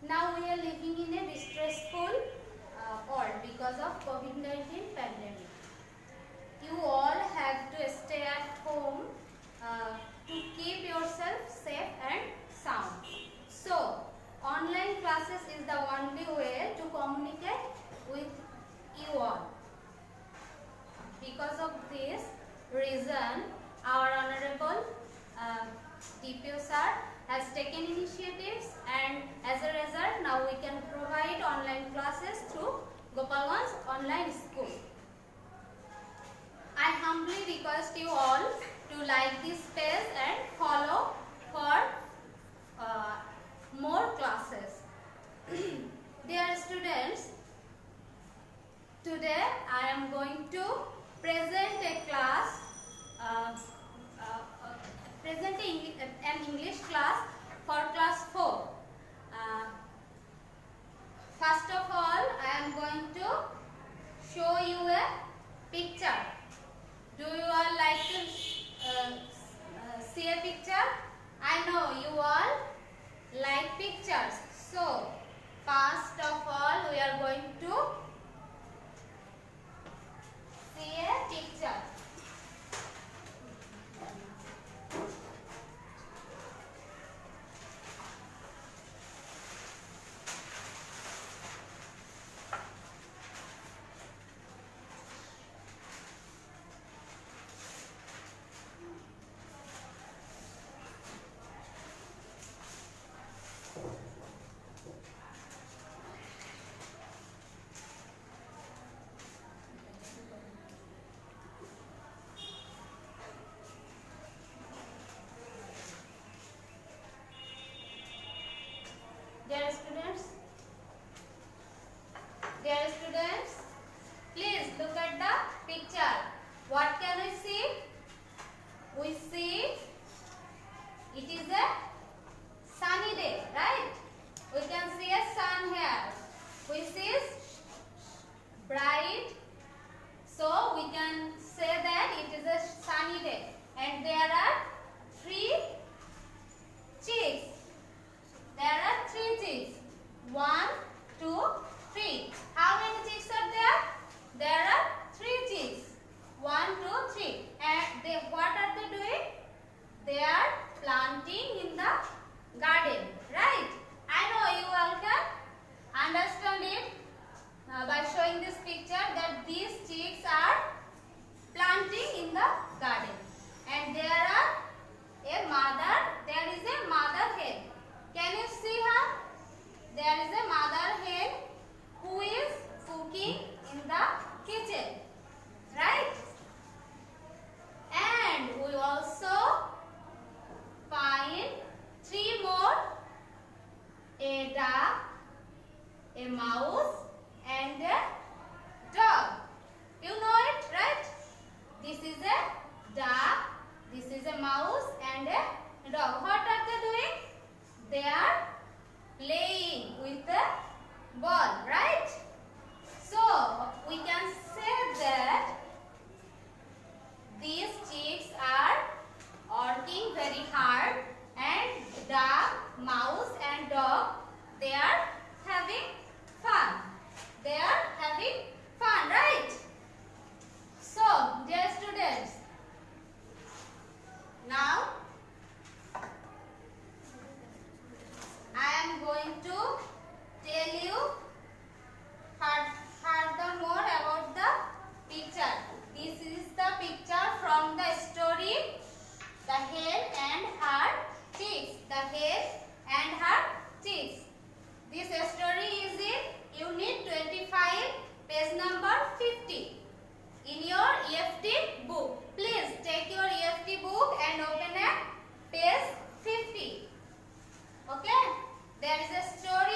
Now we are living in a distressful world because of COVID-19 pandemic. You all have to stay at home to keep yourself safe and sound. So, online classes is the only way to communicate with you all. Because of this reason, our Honorable DPO sir has taken initiatives, and as a result now we can provide online classes through Gopalganj online school. I humbly request you all to like this page and follow for more classes. Dear students, today I am going to present a class, an English class for class 4. First of all, I am going to show you a picture. Do you all like to see a picture? I know you all like pictures. So, first of all, we are going to see a picture. Dear students, please look at the picture. What can we see? We see it is a sunny day, right? We can see a sun here, which is bright. So we can say that it is a sunny day. And there are 3 chicks. There are 3 chicks. 1, 2, 3. How many chicks are there? There are 3 chicks. 1, 2, 3. And what are they doing? They are planting in the garden, right? I know you all can understand it by showing this picture that these chicks are planting in the garden. And there is a mother hen. Can you see her? There is a mother hen who is cooking in the kitchen, right? And we also find 3 more, a duck, a mouse and a dog. You know it, right? This is a duck, this is a mouse and a dog. What are they doing? They are playing with the ball, right? So, we can say that these chicks are working very hard, and duck, mouse and dog, they are having fun. They are having fun, right? So, dear students, now I am going to tell you furthermore about the picture. This is the picture from the story The Hen and Her Chicks. The Hen and Her Chicks. This story is in Unit 25, page number 50. In your EFT book. Please take your EFT book and open at page 50. Okay? There is a story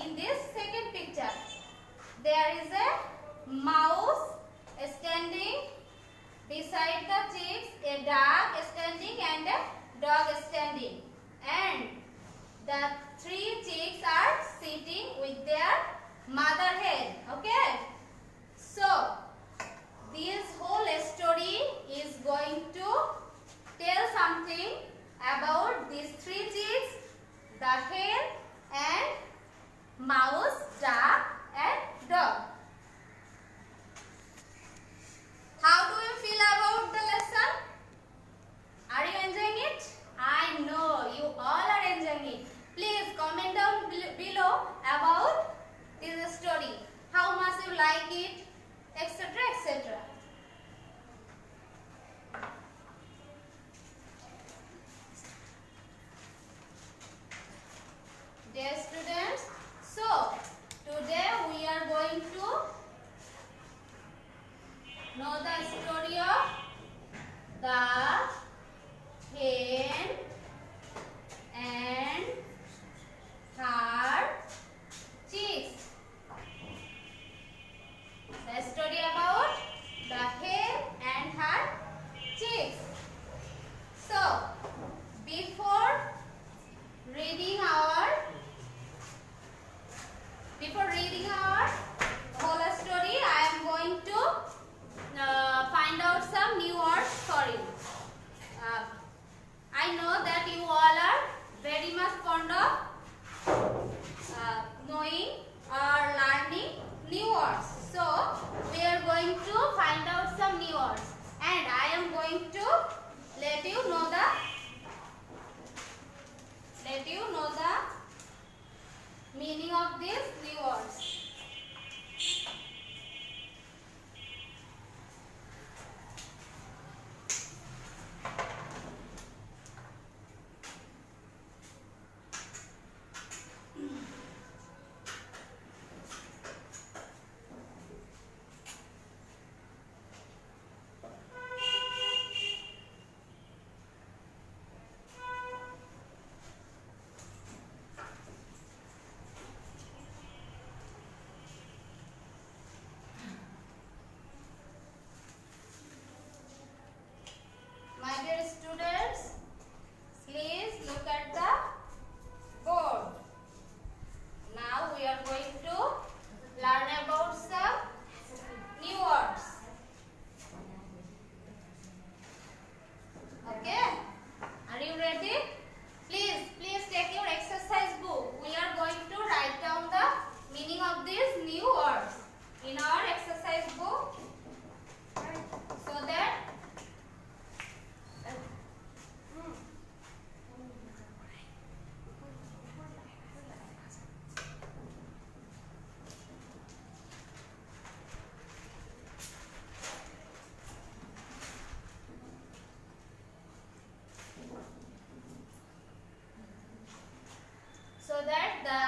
in this second picture, there is a mouse standing beside the chicks, a duck standing and a dog standing, and the three chicks are sitting with their mother hen. Okay, so this whole story is going to tell something about these three chicks, the hen and mouse, duck and dog. How do you feel about the lesson? Are you enjoying it? I know you all are enjoying it. Please comment down below about this story. How much you like it, etc. etc. Dear students, so today we are going to know the story of the hen and her chicks. The story about the hen and her chicks. So, before reading our whole story, I am going to find out some new words for you. I know that you all are very much fond of knowing or learning new words. So, we are going to find out some new words, and I am going to let you know the meaning of these new words. My dear students, please look at the board. Now we are going to learn about some new words. Okay? Are you ready? Please take your exercise book. We are going to write down the meaning of these new words in our exercise book, so that the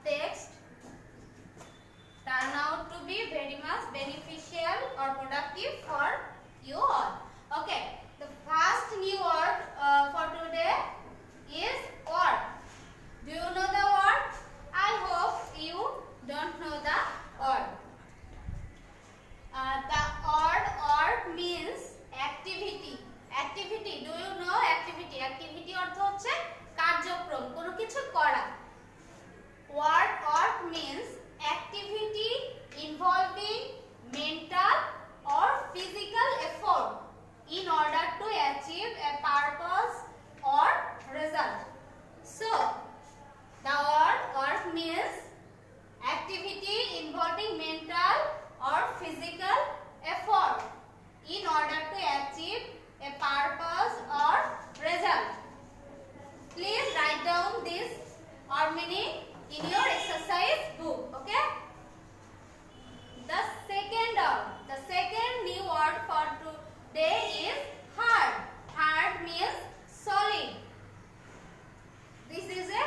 text turn out to be very much beneficial or productive for you all. Okay, the first new word for today is word. Do you know the word? I hope you don't know the word. The word means activity. Activity. Do you know activity? Activity অর্থ হচ্ছে কার্যক্রম, কোনো কিছু করা। Word means activity involving mental or physical effort in order to achieve a purpose or result. So, the word means activity involving mental or physical effort in order to achieve a purpose or result. Please write down this word meaning in your exercise book. Okay? The second new word for today is hard. Hard means solid. This is a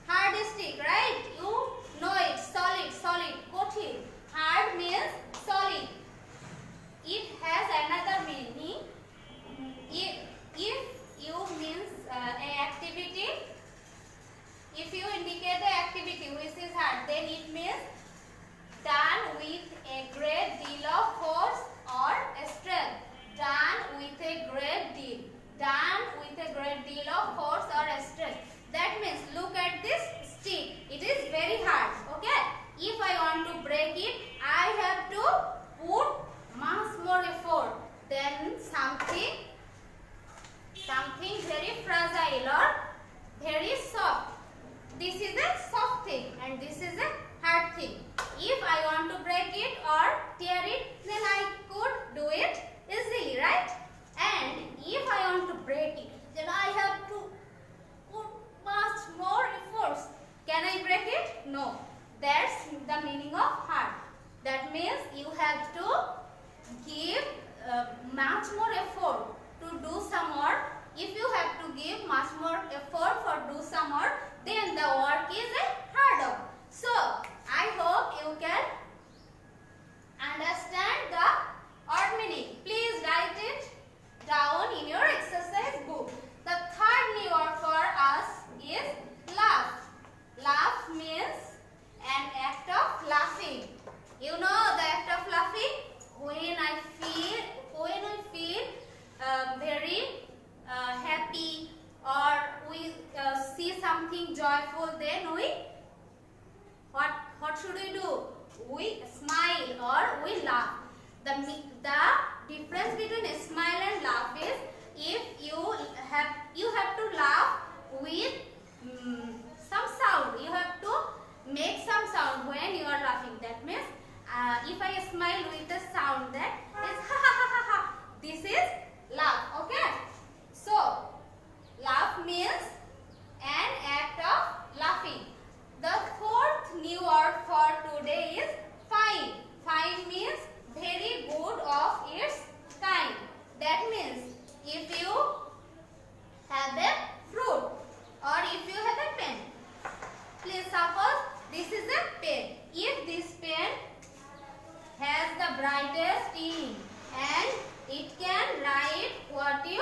hard stick, right? You know it. Solid, কঠিন. Hard means solid. It has another meaning. If you means a activity, if you indicate the activity which is hard, Done with a great deal of force or strength. Done with a great deal. Done with a great deal of force or strength. That means look at this stick. It is very hard. Okay. If I want to break it, I have to put much more effort than something very fragile or very soft. This is a soft thing and this is a hard thing. If I want to break it or tear it, then I could do it easily, right? And if I want to break it, then I have to put much more efforts. Can I break it? No. That's the meaning of hard. That means you have to give much more effort to do some work. If you have to give much more effort for do some work, then the work is harder. So I hope you can understand the word meaning. Please write it down in your exercise book. The third new word for us is laugh. Laugh means an act of laughing. You know the act of laughing? When we feel very happy or we see something joyful, then we what should we do? We smile or we laugh. The difference between a smile and laugh is if you have to laugh with some sound. You have to make some sound when you are laughing. That means if I smile with a sound that is ha ha ha ha ha, this is laugh. Okay. So laugh means an act of laughing. The fourth new word for today is fine. Fine means very good of its kind. That means if you have a fruit or if you have a pen. Please suppose this is a pen. If this pen has the brightest ink and it can write what you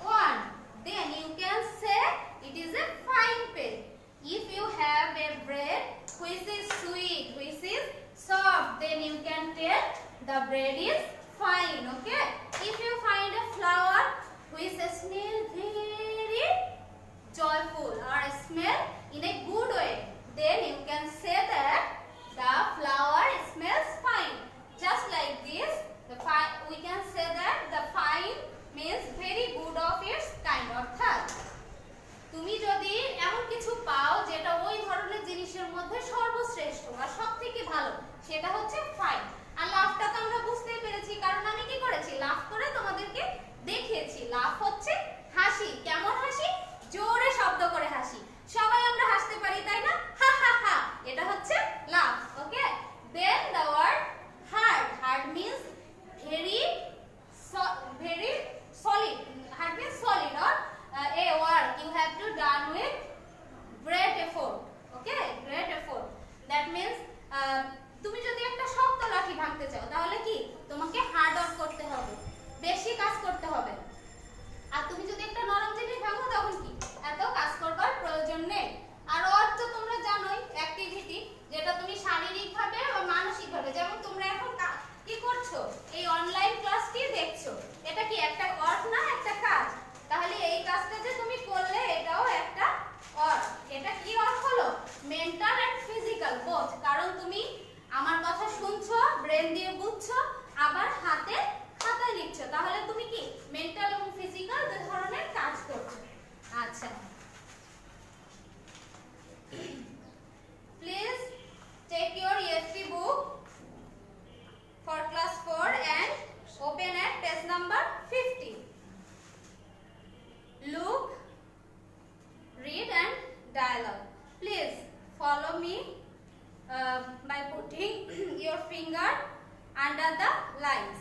want, then you can say it is a fine pen. If you have a bread which is sweet, which is soft, then you can tell the bread is fine. Okay. If you find a flower which smells very joyful or smell in a good way, then you can say that the flower smells fine. Just like this, we can say that the fine means very good of its kind. অর্থাৎ তুমি যদি এমন কিছু পাও যেটা ওই ধরনের জিনিসের মধ্যে সর্বশ্রেষ্ঠ বা সবথেকে ভালো, সেটা হচ্ছে ফাইন। আর লাফটা তো আমরা বুঝতেই পেরেছি, কারণ আমি কি করেছি, লাফ করে তোমাদেরকে দেখিয়েছি। লাফ হচ্ছে হাসি। কেমন হাসি? জোরে শব্দ করে হাসি। সবাই আমরা হাসতে পারি, তাই না? হা হা হা, এটা হচ্ছে laugh. Okay. Then the word hard. Hard means very solid. Hard means solid or a work you have to done with great effort. Okay, great effort. That means তুমি যদি একটা শক্ত লাঠি ভাঙতে চাও, তাহলে কি তোমাকে হার্ড ওয়ার্ক করতে হবে, বেশি কাজ করতে হবে। আর তুমি যদি একটা নরম জিনিস ভাঙো, তখন কি এত কাজ করবার প্রয়োজন নেই। আর ওয়ার্ক তো তোমরা জানোই, অ্যাক্টিভিটি যেটা তুমি শারীরিকভাবে বা মানসিকভাবে, যেমন তোমরা এখন কি করছো, এই অনলাইন ক্লাসটি দেখছো, এটা কি একটা ওয়ার্ক না, একটা কাজ? তাহলে এই কাজটা যে তুমি করলে, এটাও একটা ওয়ার্ক। এটা কি ওয়ার্ক হলো? Mental and physical both. কারণ তুমি আমার কথা শুনছো, ব্রেন দিয়ে বুঝছো, আবার হাতে খাতায় লিখছো, তাহলে তুমি কি মেন্টাল এবং ফিজিক্যাল দুই ধরনের কাজ করছো। আচ্ছা, please take your EFT book for class 4 and open at page number 50. Look, read and dialogue. Please follow me by putting your finger under the lines.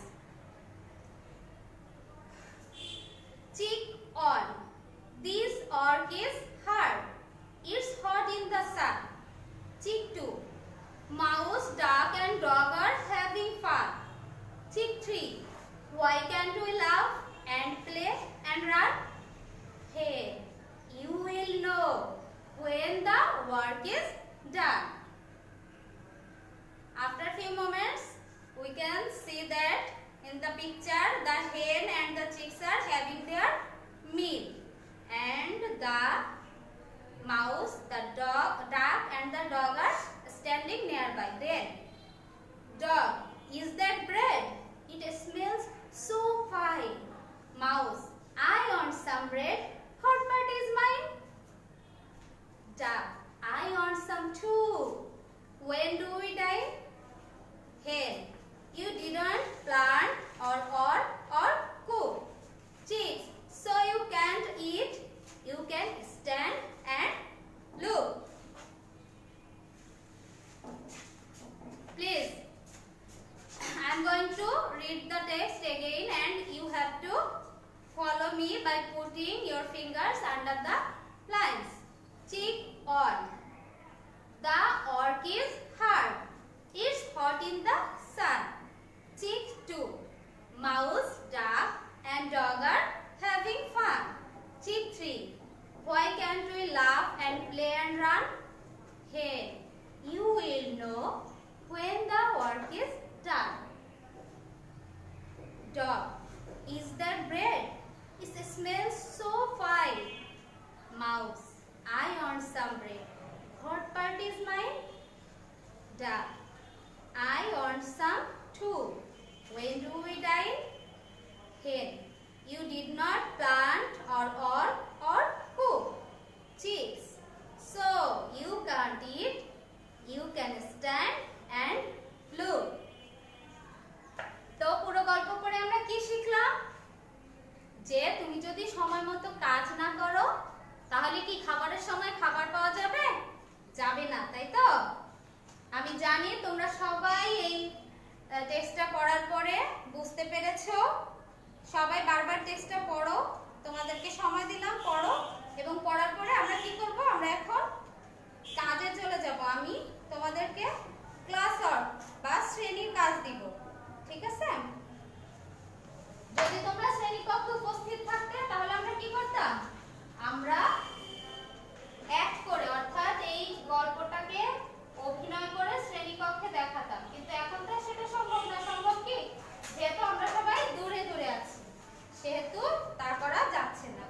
Cheek on. This orc is hard. It's hot in the sun. Cheek 2. Mouse, duck and dog are having fun. Cheek 3. Why can't we laugh and play and run? Hey, you will know when the work is done. After nearby. Then, dog, is that bread? It smells so fine. Mouse, I want some bread. What part is mine? Duck, I want some too. When do we dine? Hen, you didn't plant or cook. Chicks, so you can't eat. You can stand and look. Please, I am going to read the text again and you have to follow me by putting your fingers under the lines. Chick 1. The orc is hard. It's hot in the sun. Chick 2. Mouse, duck and dog are having fun. Chick 3. Why can't we laugh and play and run? Hen, you will know when the work is done. Dog, is that bread? It smells so fine. Mouse, I want some bread. What part is mine? Duck, I want some too. When do we dine? Hen, you did not plant or cook. Chicks, so you can't eat. You can stand and look. তো পুরো গল্প পড়ে আমরা কি শিখলাম? যে তুমি যদি সময় মতো কাজ না করো তাহলে কি খাবারের সময় খাবার পাওয়া যাবে? যাবে না, তাই তো? আমি জানি তোমরা সবাই এই টেক্সটটা পড়ার পরে বুঝতে পেরেছো। সবাই বারবার টেক্সটটা পড়ো। তোমাদেরকে সময় দিলাম, পড়ো এবং পড়ার পরে আমরা কি করব? আমরা এখন কাজে চলে যাব। আমি তোমাদেরকে ক্লাস ওয়ার্ক বা শ্রেণীর কাজ দিব। ঠিক আছে? যদি তোমরা শ্রেণীকক্ষে উপস্থিত থাকতে তাহলে আমরা কি করতাম? আমরা অ্যাক্ট করে অর্থাৎ এই গল্পটাকে অভিনয় করে শ্রেণীকক্ষে দেখাতাম। কিন্তু এখন তো সেটা সম্ভব না। সম্ভব কি? যেহেতু আমরা সবাই দূরে দূরে আছি সেহেতু তা করা যাচ্ছে না।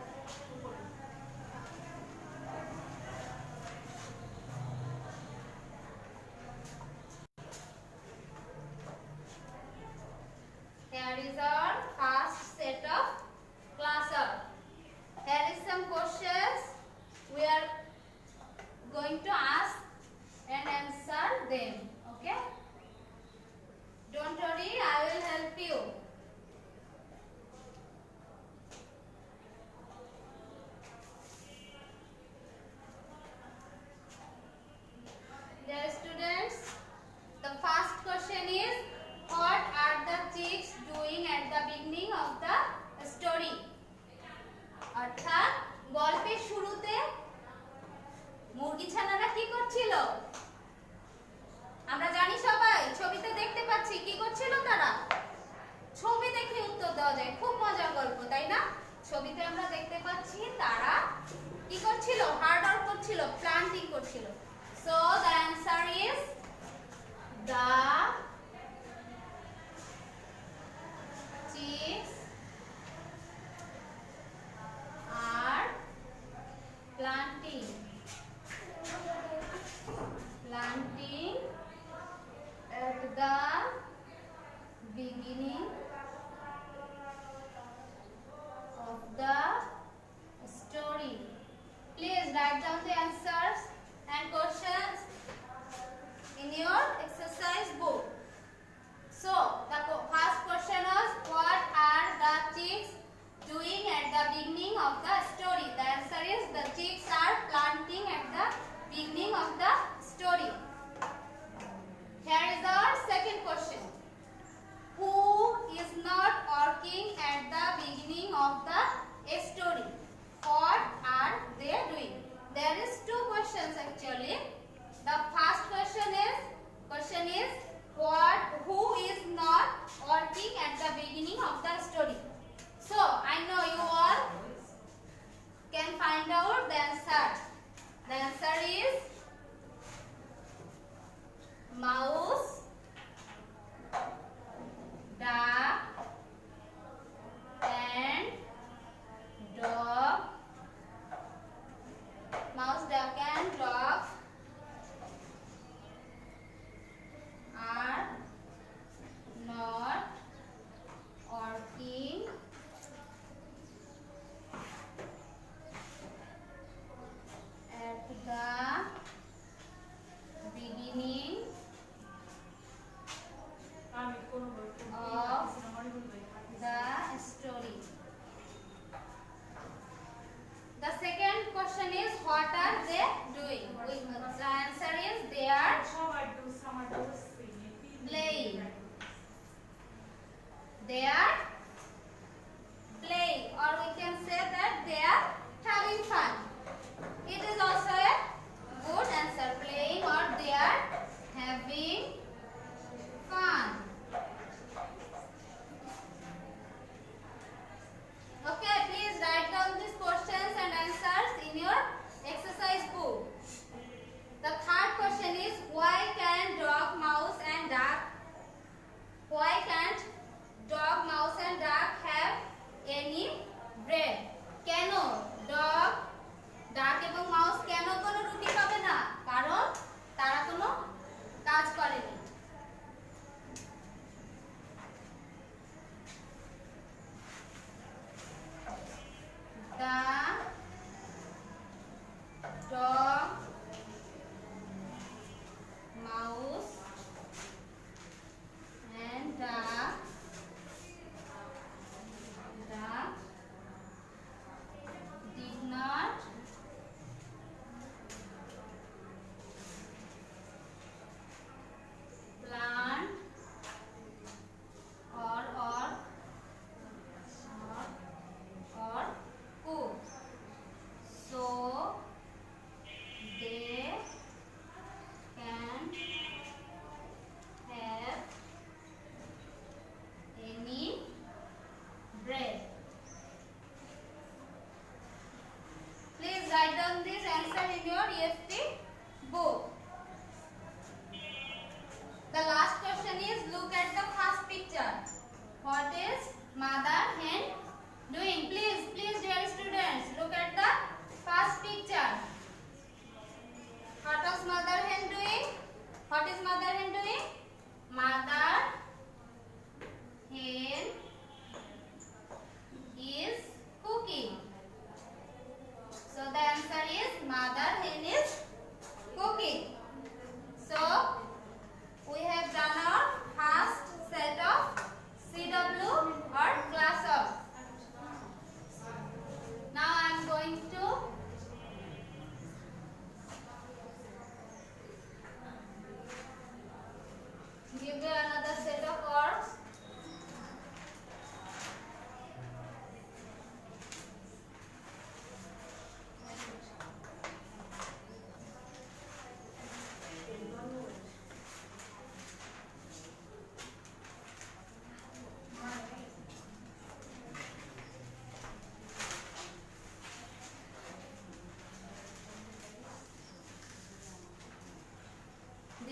Here is our first set of class work. Here is some questions. We are going to ask and answer them. Okay? Don't worry, I will help you. Dear students, the first question is, what are the chicks doing at the beginning of the story? অর্থাৎ গল্পের শুরুতে মুরগি ছানারা কি করছিল?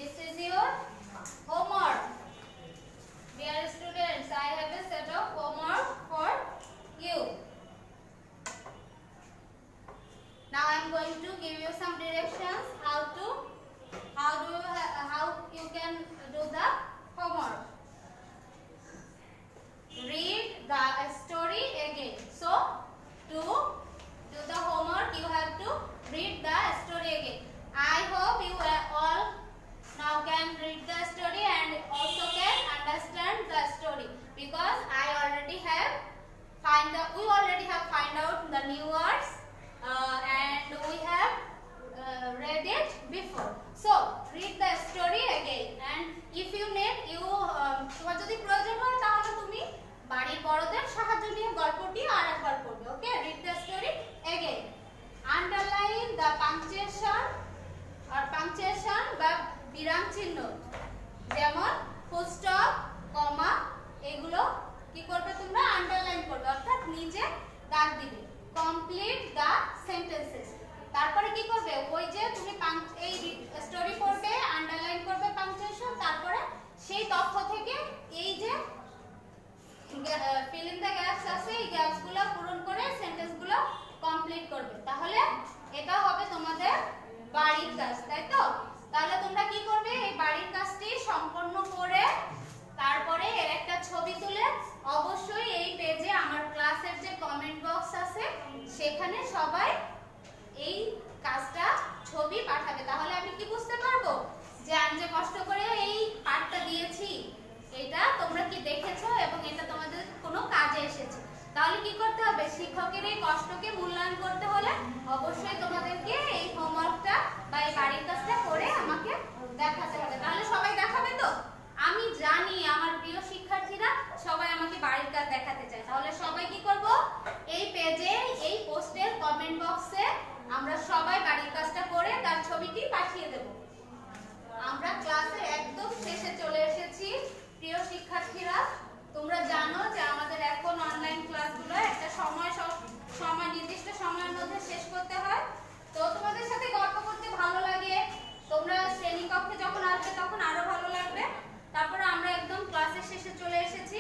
This is your homework. Dear students, I have a set of homework for you. Now I am going to give you some directions how you can do the homework. Read the story again. So to do the homework, you have to read the story again. I hope you all now can read the story and also can understand the story, because we already have find out the new words and we have read it before. So read the story again, and if you need তোমার যদি প্রয়োজন হয় তাহলে তুমি বাড়ির বড়দের সাহায্য নিয়ে গল্পটি আরেকবার পড়বে। ওকে, read the story again. Underline the punctuation বা বিরাম চিহ্ন, যেমন ফুল স্টপ, কমা, এগুলো কি করবে তোমরা আন্ডারলাইন করবে, অর্থাৎ নিচে দাগ দিবে। কমপ্লিট দা সেন্টেন্সেস, তারপরে কি করবে, ওই যে তুমি এই স্টোরি পড়বে, আন্ডারলাইন করবে পাংচুয়েশন, তারপরে সেই তথ্য থেকে এই যে ফিল ইন দা গ্যাপস আছে, এই গ্যাপসগুলো পূরণ করে সেন্টেন্সগুলো কমপ্লিট করবে। তাহলে এটা হবে তোমাদের বাড়ির কাজ, তাই তো? তাহলে তোমরা কি করবে, এই বাড়ির কাজটি সম্পন্ন করে তারপরে এর একটা ছবি তুলে অবশ্যই এই পেজে আমার ক্লাসের যে কমেন্ট বক্স আছে সেখানে সবাই এই কাজটা ছবি পাঠাবে। তাহলে আমি কি বুঝতে পারবো যে আমি যে কষ্ট করে এই পাঠটা দিয়েছি এটা তোমরা কি দেখেছো এবং এটা তোমাদের কোনো কাজে এসেছে। তাহলে কি করতে হবে, শিক্ষকের এই কষ্টকে মূল্যায়ন করতে হলে অবশ্যই তোমাদেরকে এই হোমওয়ার্কটা বা এই বাড়ির কাজটা করে আমাকে দেখাতে হবে। তাহলে সবাই দেখাবে তো? আমি জানি আমার প্রিয় শিক্ষার্থীরা সবাই আমাকে বাড়ির কাজ দেখাতে চায়। তাহলে সবাই কি করব, এই পেজে এই পোস্টের কমেন্ট বক্সে আমরা সবাই বাড়ির কাজটা করে তার ছবিটি পাঠিয়ে দেব। আমরা ক্লাসের একদম শেষে চলে এসেছি প্রিয় শিক্ষার্থীরা। তোমরা জানো যে আমাদের এখন অনলাইন ক্লাসগুলো একটা সময় নির্দিষ্ট সময়ের মধ্যে শেষ করতে হয়। তো তোমাদের সাথে গল্প করতে ভালো লাগে, তোমরা শ্রেণীকক্ষে যখন আসবে তখন আরো ভালো লাগবে। তারপরে আমরা একদম ক্লাসের শেষে চলে এসেছি।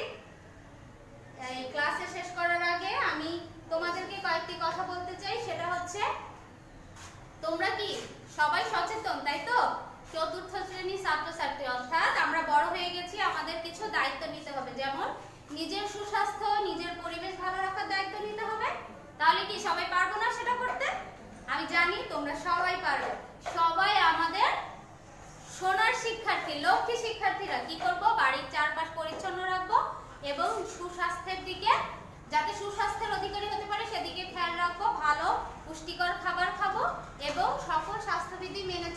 এই ক্লাসে শেষ করার আগে আমি তোমাদেরকে কয়েকটি কথা বলতে চাই, সেটা হচ্ছে তোমরা কি সবাই সচেতন, তাই তো? চতুর্থ শ্রেণী ছাত্রছাত্রী, অর্থাৎ আমরা বড় হয়ে গেছি, আমাদের কিছু দায়িত্ব নিতে হবে, যেমন নিজের সুস্বাস্থ্য, নিজের পরিবেশ ভালো রাখার দায়িত্ব নিতে হবে। তাহলে কি সবাই পারবো না সেটা করতে? আমি জানি তোমরা সবাই পারো। সবাই আমাদের সোনার শিক্ষার্থী, লক্ষ্মী শিক্ষার্থীরা কি করব, বাড়ির চারপাশ পরিচ্ছন্ন রাখবো এবং সুস্বাস্থ্যের দিকে, যাতে সুস্বাস্থ্যের অধিকারী হতে পারে সেদিকে খেয়াল রাখবো, ভালো পুষ্টিকর খাবার খাবো এবং সকল স্বাস্থ্যবিধি মেনে